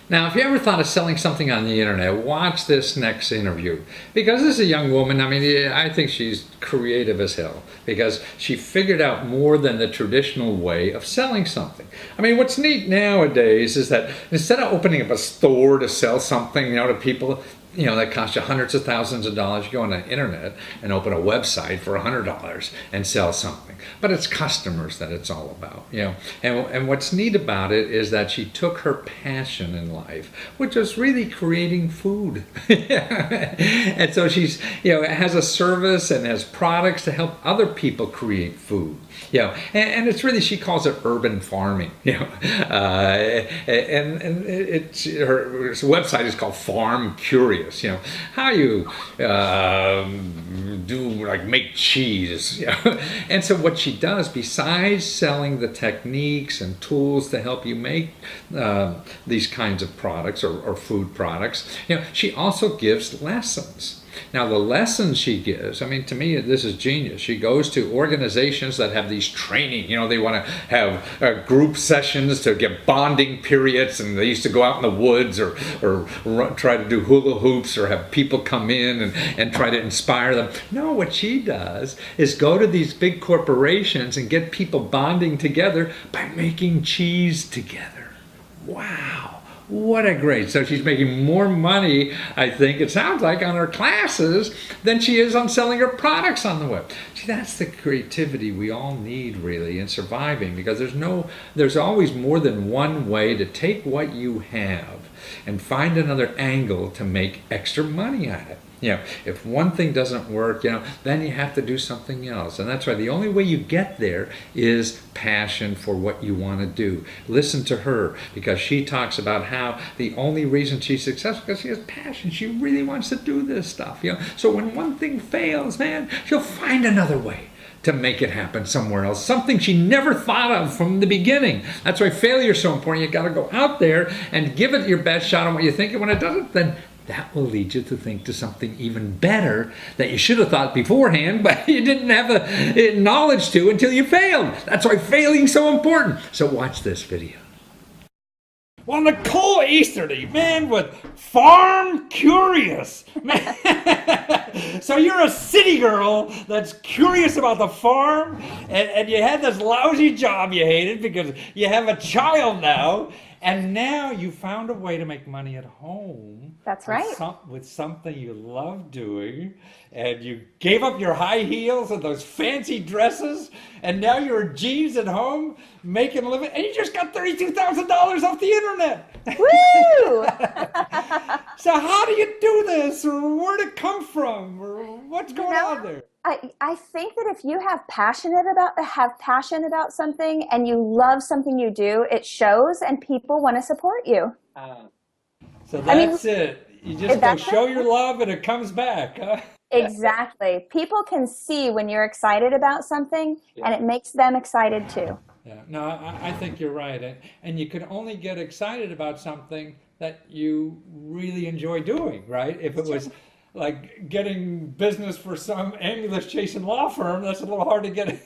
Now, if you ever thought of selling something on the internet, watch this next interview. Because this is a young woman, I mean, I think she's creative as hell. Because she figured out more than the traditional way of selling something. I mean, what's neat nowadays is that instead of opening up a store to sell something, to people, that costs you hundreds of thousands of dollars. You go on the internet and open a website for $100 and sell something. But it's customers that it's all about. And what's neat about it is that she took her passion in life, which was really creating food. And so she's, has a service and has products to help other people create food. And it's really, she calls it urban farming. And it's her website is called Farm Curious. How you make cheese. And so what she does, besides selling the techniques and tools to help you make these kinds of products or food products, she also gives lessons. Now, the lessons she gives, I mean, to me, this is genius. She goes to organizations that have these training, they want to have group sessions to get bonding periods, and they used to go out in the woods or try to do hula hoops or have people come in and try to inspire them. No, what she does is go to these big corporations and get people bonding together by making cheese together. Wow. What a great, so she's making more money, I think, it sounds like, on her classes than she is on selling her products on the web. See, that's the creativity we all need, really, in surviving, because there's always more than one way to take what you have and find another angle to make extra money at it. If one thing doesn't work, then you have to do something else. And that's why the only way you get there is passion for what you want to do. Listen to her, because she talks about how the only reason she's successful is because she has passion. She really wants to do this stuff. So when one thing fails, man, she'll find another way to make it happen somewhere else, something she never thought of from the beginning. That's why failure is so important. You got to go out there and give it your best shot on what you think, and when it doesn't, then that will lead you to think to something even better that you should have thought beforehand, but you didn't have the knowledge to until you failed. That's why failing is so important. So watch this video. Well, Nicole Easterly, man, with Farm Curious. So you're a city girl that's curious about the farm, and you had this lousy job you hated because you have a child now, and now you found a way to make money at home. That's right. With something you love doing, and you gave up your high heels and those fancy dresses, and now you're in jeans at home making a living, and you just got $32,000 off the internet. Woo! So how do you do this, or where'd it come from, or what's going on there? I think that if you have passion about something and you love something you do, it shows, and people want to support you. So that's it. You just go show your love and it comes back. Huh? Exactly. People can see when you're excited about something, and it makes them excited too. Yeah. No, I think you're right. And you can only get excited about something that you really enjoy doing, right? If it was like getting business for some ambulance chasing law firm, that's a little hard to get.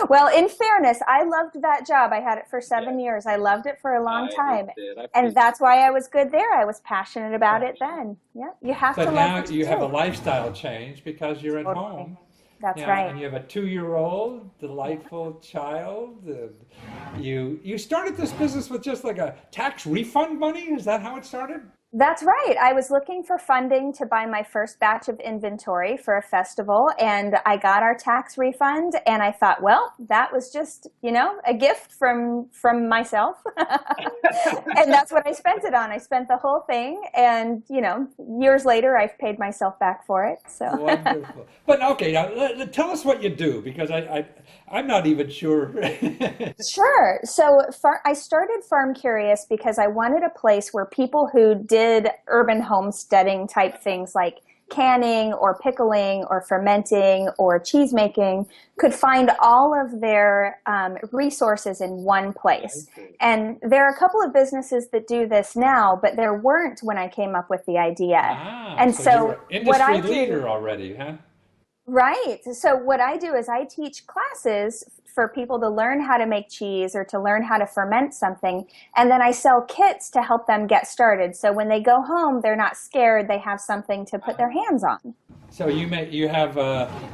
Well, in fairness, I loved that job. I had it for 7 years. I loved it for a long time. And that's why I was good there. I was passionate about it then. Yeah, you have to love it. But now you have a lifestyle change because you're at home. That's right. And you have a 2-year-old, delightful child. You started this business with just like a tax refund money? Is that how it started? That's right. I was looking for funding to buy my first batch of inventory for a festival, and I got our tax refund, and I thought, well, that was just, a gift from myself. And that's what I spent it on. I spent the whole thing, and, years later, I've paid myself back for it. So wonderful. But okay, now tell us what you do, because I'm not even sure. Sure. So I started Farm Curious because I wanted a place where people who did urban homesteading type things like canning or pickling or fermenting or cheese making could find all of their resources in one place. And there are a couple of businesses that do this now, but there weren't when I came up with the idea. And so what I do, industry leader already, huh? Right. So what I do is I teach classes for people to learn how to make cheese or to learn how to ferment something. And then I sell kits to help them get started. So when they go home, they're not scared. They have something to put their hands on. So you have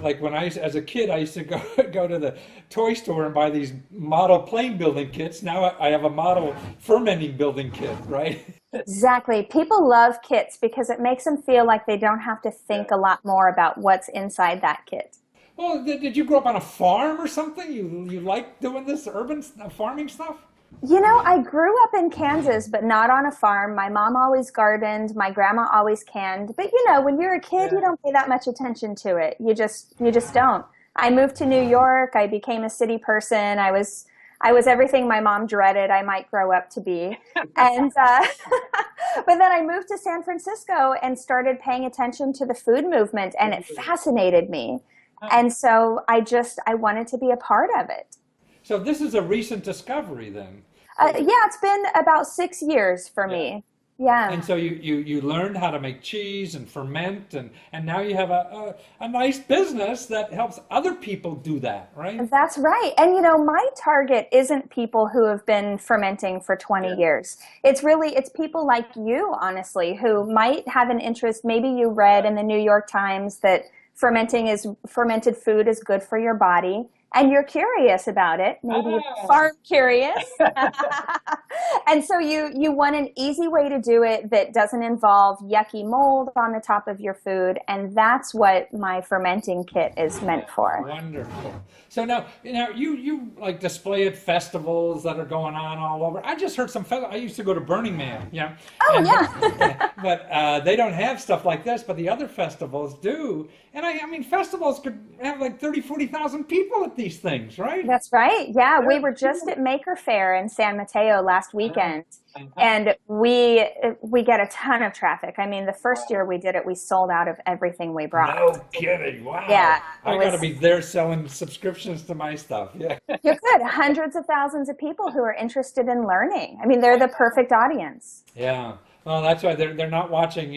like when as a kid I used to go go to the toy store and buy these model plane building kits. Now I have a model fermenting building kit, right? Exactly. People love kits because it makes them feel like they don't have to think a lot more about what's inside that kit. Well, did you grow up on a farm or something? You like doing this urban farming stuff? You know, I grew up in Kansas, but not on a farm. My mom always gardened. My grandma always canned. But you know, when you're a kid, you don't pay that much attention to it. You just don't. I moved to New York. I became a city person. I was everything my mom dreaded I might grow up to be. And but then I moved to San Francisco and started paying attention to the food movement, and it fascinated me. And so I wanted to be a part of it. So this is a recent discovery then. Yeah, it's been about 6 years for me. Yeah. And so you learned how to make cheese and ferment, and now you have a nice business that helps other people do that, right? That's right. And you know, my target isn't people who have been fermenting for 20 years. It's people like you, honestly, who might have an interest. Maybe you read in the New York Times that fermented food is good for your body, and you're curious about it, maybe farm curious. And so you want an easy way to do it that doesn't involve yucky mold on the top of your food, and that's what my fermenting kit is meant for. Wonderful. So now you like display at festivals that are going on all over. I just heard I used to go to Burning Man, yeah. Oh, yeah. But they don't have stuff like this, but the other festivals do. And I mean, festivals could have like 40,000 people at these things, right? That's right. Yeah, we were just at Maker Faire in San Mateo last weekend, and we get a ton of traffic. I mean, the first year we did it, we sold out of everything we brought. No kidding. Wow. Yeah. I got to be there selling subscriptions to my stuff. Yeah. You could. Hundreds of thousands of people who are interested in learning. I mean, they're the perfect audience. Yeah. Well, that's why they're not watching,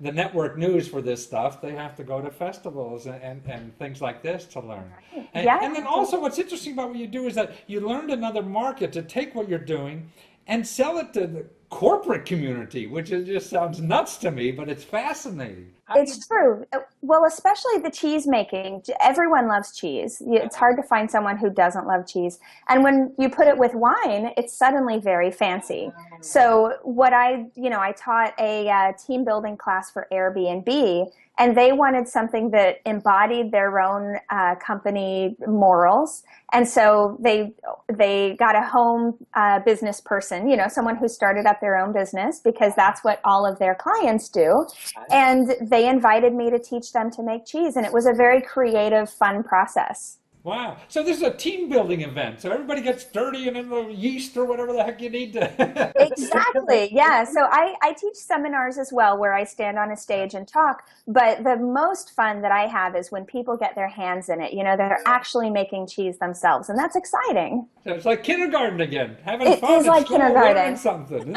the network news for this stuff. They have to go to festivals and things like this to learn. And then also what's interesting about what you do is that you learned another market to take what you're doing and sell it to the corporate community, which just sounds nuts to me, but it's fascinating. It's true. Well, especially the cheese making. Everyone loves cheese. It's hard to find someone who doesn't love cheese. And when you put it with wine, it's suddenly very fancy. So what I taught a team building class for Airbnb, and they wanted something that embodied their own company morals. And so they got a home business person, someone who started up their own business, because that's what all of their clients do. And they invited me to teach them to make cheese. And it was a very creative, fun process. Wow. So this is a team building event. So everybody gets dirty and in the yeast or whatever the heck you need to. Exactly. Yeah. So I teach seminars as well where I stand on a stage and talk. But the most fun that I have is when people get their hands in it. They're actually making cheese themselves. And that's exciting. So it's like kindergarten again. Having fun. It is like kindergarten. Learning something.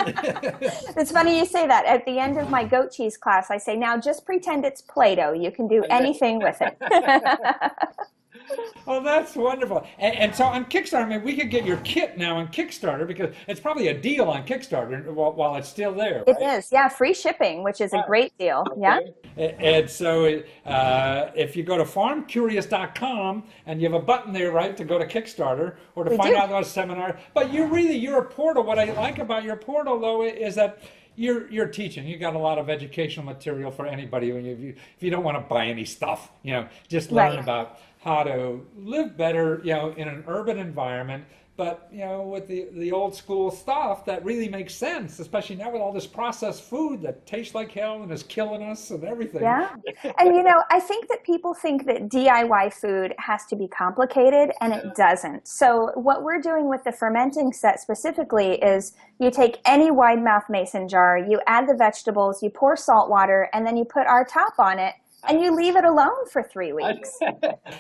It's funny you say that. At the end of my goat cheese class, I say, now just pretend it's Play-Doh. You can do anything with it. Oh, that's wonderful. And so on Kickstarter, I mean, we could get your kit now on Kickstarter because it's probably a deal on Kickstarter while it's still there. Right? It is. Yeah, free shipping, which is a great deal. Okay. Yeah. And so if you go to farmcurious.com and you have a button there, right, to go to Kickstarter or to find out about a seminar. But you're a portal. What I like about your portal, though, is that you're teaching. You got a lot of educational material for anybody. If you don't want to buy any stuff, just learn about how to live better, in an urban environment, but with the old school stuff that really makes sense, especially now with all this processed food that tastes like hell and is killing us and everything. Yeah. And I think that people think that DIY food has to be complicated, and it doesn't. So what we're doing with the fermenting set specifically is you take any wide mouth mason jar, you add the vegetables, you pour salt water, and then you put our top on it, and you leave it alone for 3 weeks.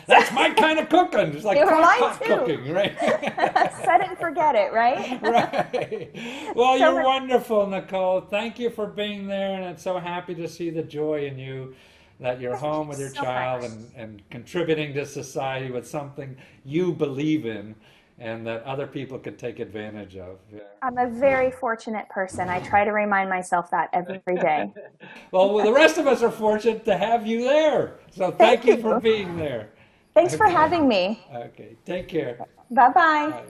That's my kind of cooking. It's like crock-pot cooking, right? Set it and forget it, right? Right. Well, you're wonderful, Nicole. Thank you for being there, and I'm so happy to see the joy in you. that you're Thank home you with your so child much. and contributing to society with something you believe in and that other people can take advantage of. Yeah. I'm a very fortunate person. I try to remind myself that every day. Well, the rest of us are fortunate to have you there. So thank Thank you for you. being there. Thanks for Okay. having me. Okay. Take care. Bye bye. Bye.